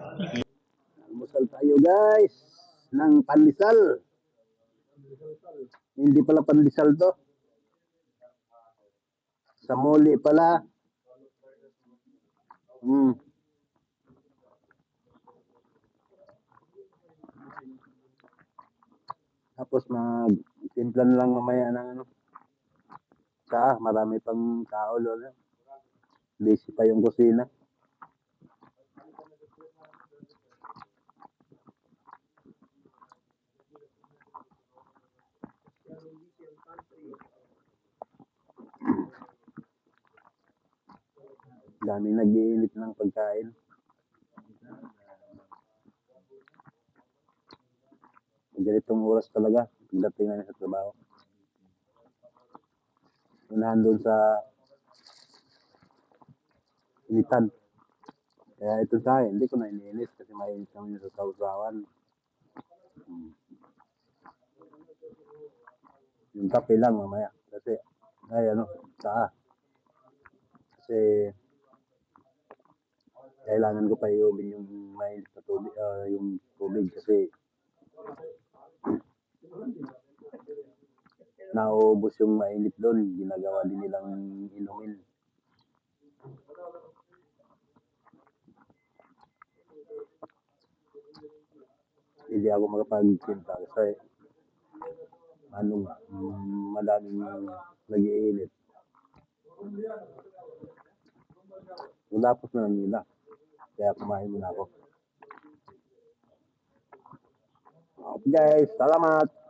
Almusal tayo guys ng pandesal. Hindi pala pandesal to. Sa muli pala. Tapos mag-simplan lang mamaya ng ano. Marami pang tao lolo. Busy pa yung kusina. Dami nag-iinit ng pagkain. Ganitong oras talaga pagdating na sa trabaho. Unahan doon sa initan. Kaya ito sa akin, hindi ko na iniinit kasi mainit naman yung sa sausawan. Yung kape lang mamaya. Kasi, Kasi, kailangan ko pa iubin yung mainit na tubig, yung tubig kasi nauubos yung mainit doon. Ginagawa din nilang inumin. Hindi ako makapagsinta kasi madaming nag-iinit. Tapos na lang nila. Kaya kumain muna ako. Okay guys, salamat!